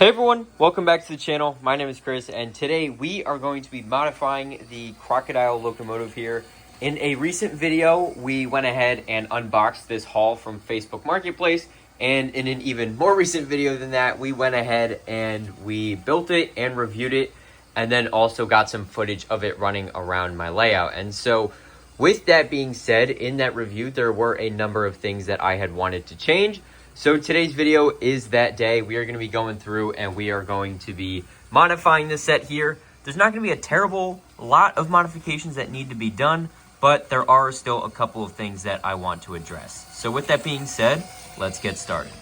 Hey everyone, welcome back to the channel. My name is Chris, and today we are going to be modifying the Crocodile locomotive here. In a recent video, we went ahead and unboxed this haul from Facebook Marketplace, and in an even more recent video than that, we went ahead and we built it and reviewed it, and then also got some footage of it running around my layout. And so with that being said, in that review, there were a number of things that I had wanted to change. So today's video is that day. We are going to be going through and we are going to be modifying the set here. There's not going to be a terrible lot of modifications that need to be done, but there are still a couple of things that I want to address. So with that being said, let's get started.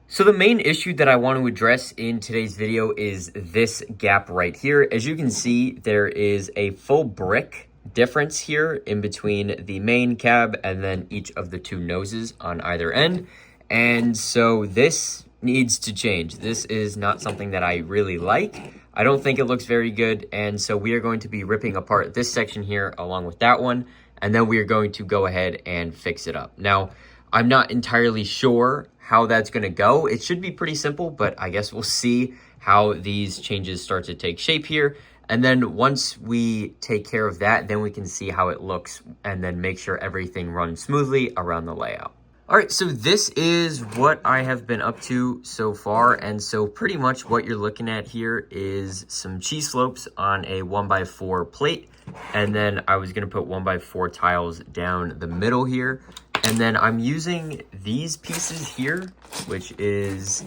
So the main issue that I want to address in today's video is this gap right here. As you can see, there is a full brick difference here in between the main cab and then each of the two noses on either end. And so this needs to change. This is not something that I really like. I don't think it looks very good. And so we are going to be ripping apart this section here along with that one. And then we are going to go ahead and fix it up. Now, I'm not entirely sure how that's going to go. It should be pretty simple, but I guess we'll see how these changes start to take shape here. And then once we take care of that, then we can see how it looks and then make sure everything runs smoothly around the layout. All right, so this is what I have been up to so far. And so pretty much what you're looking at here is some cheese slopes on a 1x4 plate. And then I was gonna put 1x4 tiles down the middle here. And then I'm using these pieces here, which is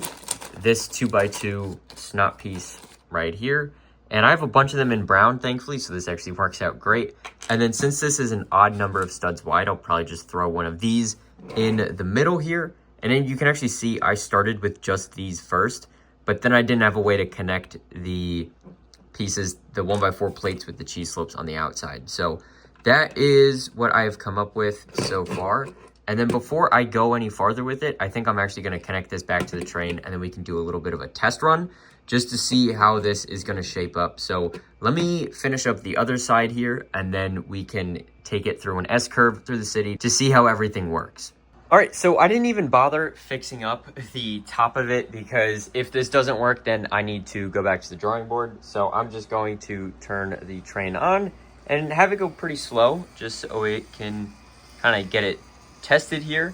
this 2x2 snot piece right here. And I have a bunch of them in brown, thankfully, so this actually works out great. And then since this is an odd number of studs wide, I'll probably just throw one of these in the middle here. And then you can actually see I started with just these first, but then I didn't have a way to connect the pieces, the 1x4 plates with the cheese slopes on the outside. So that is what I have come up with so far. And then before I go any farther with it, I think I'm actually going to connect this back to the train, and then we can do a little bit of a test run just to see how this is going to shape up. So let me finish up the other side here, and then we can take it through an S-curve through the city to see how everything works. All right, so I didn't even bother fixing up the top of it because if this doesn't work, then I need to go back to the drawing board. So I'm just going to turn the train on and have it go pretty slow just so it can kind of get it tested here.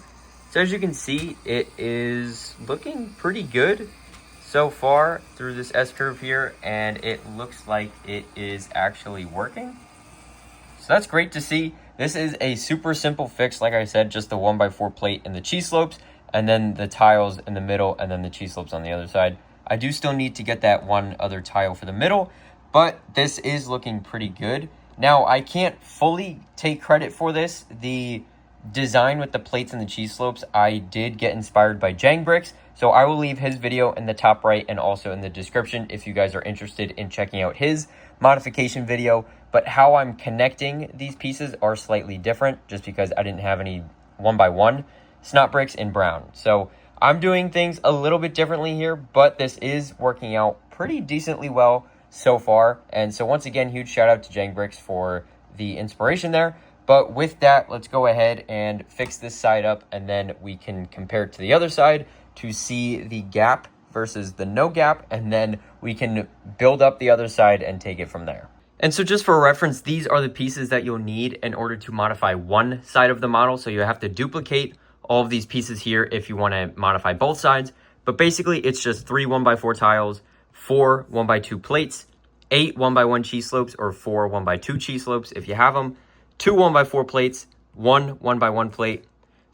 So as you can see, it is looking pretty good so far through this S-curve here, and it looks like it is actually working. So that's great to see. This is a super simple fix, like I said, just the 1x4 plate and the cheese slopes, and then the tiles in the middle, and then the cheese slopes on the other side. I do still need to get that one other tile for the middle, but this is looking pretty good. Now, I can't fully take credit for this. The design with the plates and the cheese slopes, I did get inspired by Bricks, so I will leave his video in the top right and also in the description if you guys are interested in checking out his modification video. But how I'm connecting these pieces are slightly different just because I didn't have any 1x1 snot bricks in brown. So I'm doing things a little bit differently here, but this is working out pretty decently well so far. And so once again, huge shout out to Bricks for the inspiration there. But with that, let's go ahead and fix this side up, and then we can compare it to the other side to see the gap versus the no gap, and then we can build up the other side and take it from there. And so just for reference, these are the pieces that you'll need in order to modify one side of the model. So you have to duplicate all of these pieces here if you want to modify both sides. But basically, it's just 3 1x4 tiles, 4 1x2 plates, 8 1x1 cheese slopes, or 4 1x2 cheese slopes if you have them, 2 1x4 plates, 1 1x1 plate,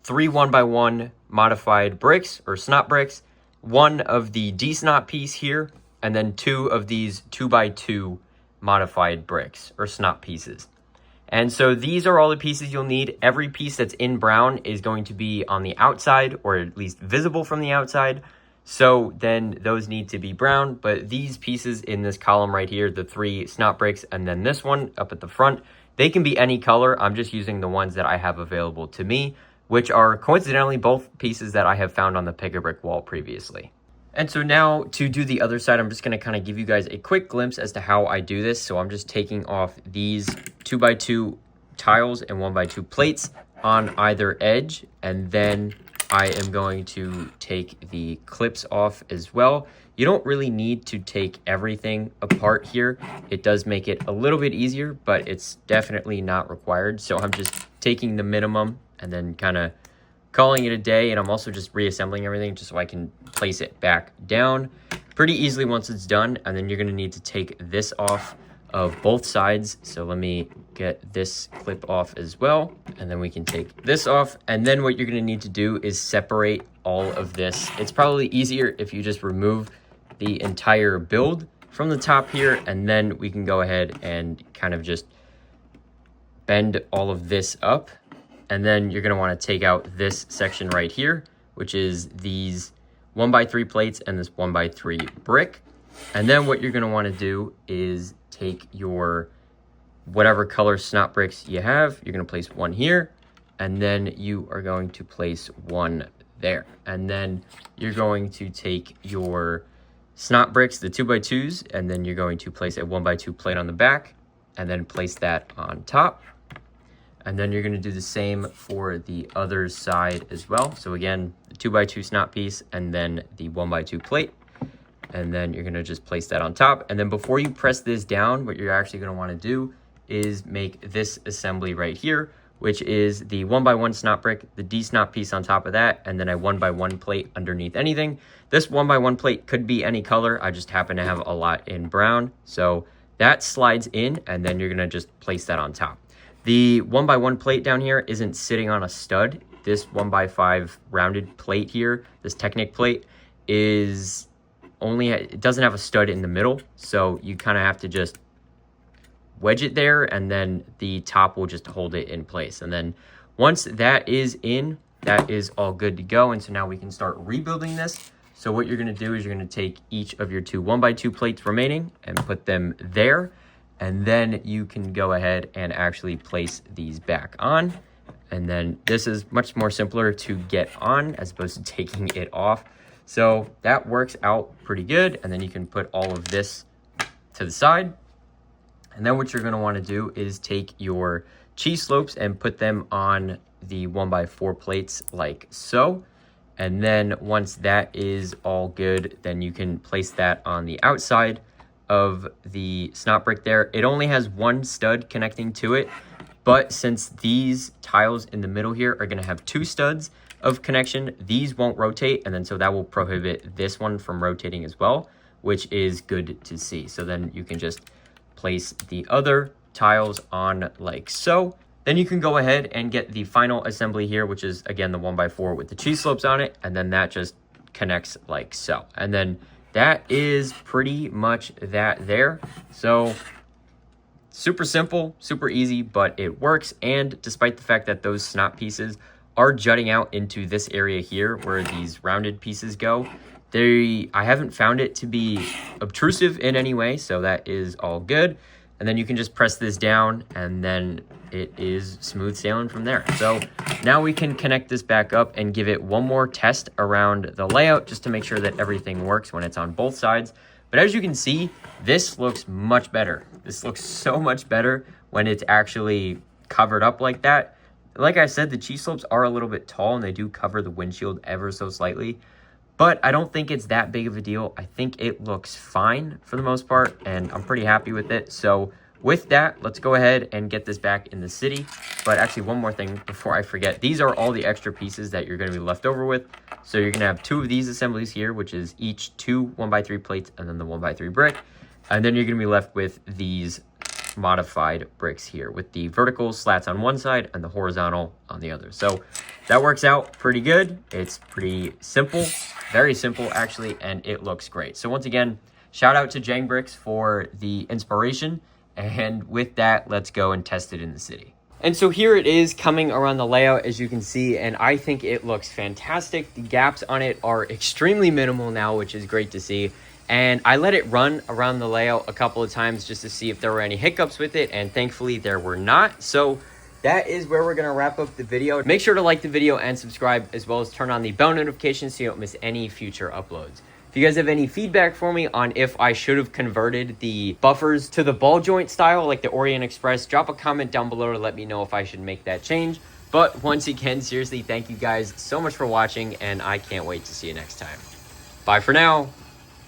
3 1x1 modified bricks or snot bricks, 1 of the D-snot piece here, and then 2 of these 2x2 modified bricks or snot pieces. And so these are all the pieces you'll need. Every piece that's in brown is going to be on the outside, or at least visible from the outside. So then those need to be brown, but these pieces in this column right here, the 3 snot bricks, and then this one up at the front, they can be any color. I'm just using the ones that I have available to me, which are coincidentally both pieces that I have found on the Pick-a-Brick wall previously. And so now to do the other side, I'm just going to kind of give you guys a quick glimpse as to how I do this. So I'm just taking off these 2x2 tiles and 1x2 plates on either edge, and then I am going to take the clips off as well. You don't really need to take everything apart here. It does make it a little bit easier, but it's definitely not required. So I'm just taking the minimum and then kind of calling it a day. And I'm also just reassembling everything just so I can place it back down pretty easily once it's done. And then you're going to need to take this off of both sides. So let me get this clip off as well. And then we can take this off. And then what you're going to need to do is separate all of this. It's probably easier if you just remove the entire build from the top here, and then we can go ahead and kind of just bend all of this up. And then you're going to want to take out this section right here, which is these 1x3 plates and this 1x3 brick. And then what you're going to want to do is take your whatever color snot bricks you have. You're going to place one here, and then you are going to place one there. And then you're going to take your snot bricks, the 2x2s, and then you're going to place a 1x2 plate on the back and then place that on top. And then you're going to do the same for the other side as well. So again, the 2x2 snot piece and then the 1x2 plate. And then you're going to just place that on top. And then before you press this down, what you're actually going to want to do is make this assembly right here, which is the 1x1 snot brick, the D-snot piece on top of that, and then a 1x1 plate underneath anything. This 1x1 plate could be any color. I just happen to have a lot in brown. So that slides in, and then you're gonna just place that on top. The 1x1 plate down here isn't sitting on a stud. This 1x5 rounded plate here, this Technic plate, it doesn't have a stud in the middle. So you kind of have to just wedge it there, and then the top will just hold it in place. And then once that is in, that is all good to go. And so now we can start rebuilding this. So what you're going to do is you're going to take each of your two 1x2 plates remaining and put them there. And then you can go ahead and actually place these back on. And then this is much more simpler to get on as opposed to taking it off. So that works out pretty good. And then you can put all of this to the side. And then what you're going to want to do is take your cheese slopes and put them on the 1x4 plates like so. And then once that is all good, then you can place that on the outside of the snot brick there. It only has one stud connecting to it, but since these tiles in the middle here are going to have two studs of connection, these won't rotate. And then so that will prohibit this one from rotating as well, which is good to see. So then you can just place the other tiles on like so. Then you can go ahead and get the final assembly here, which is again the 1x4 with the cheese slopes on it, and then that just connects like so. And then that is pretty much that there. So super simple, super easy, but it works. And despite the fact that those snot pieces are jutting out into this area here where these rounded pieces go, I haven't found it to be obtrusive in any way, so that is all good. And then you can just press this down, and then it is smooth sailing from there. So now we can connect this back up and give it one more test around the layout just to make sure that everything works when it's on both sides. But as you can see, this looks much better. This looks so much better when it's actually covered up like that. Like I said, the cheese slopes are a little bit tall, and they do cover the windshield ever so slightly. But I don't think it's that big of a deal. I think it looks fine for the most part, and I'm pretty happy with it. So with that, let's go ahead and get this back in the city. But actually, one more thing before I forget. These are all the extra pieces that you're going to be left over with. So you're going to have two of these assemblies here, which is each two 1x3 plates and then the 1x3 brick. And then you're going to be left with these modified bricks here with the vertical slats on one side and the horizontal on the other. So that works out pretty good. It's pretty simple, very simple actually, and it looks great. So once again, shout out to Jang Bricks for the inspiration. And with that, let's go and test it in the city. And so here it is coming around the layout, as you can see, and I think it looks fantastic. The gaps on it are extremely minimal now, which is great to see. And I let it run around the layout a couple of times just to see if there were any hiccups with it, and thankfully there were not. So that is where we're going to wrap up the video. Make sure to like the video and subscribe, as well as turn on the bell notifications so you don't miss any future uploads. If you guys have any feedback for me on if I should have converted the buffers to the ball joint style like the Orient Express, drop a comment down below to let me know if I should make that change. But once again, seriously, thank you guys so much for watching, and I can't wait to see you next time. Bye for now.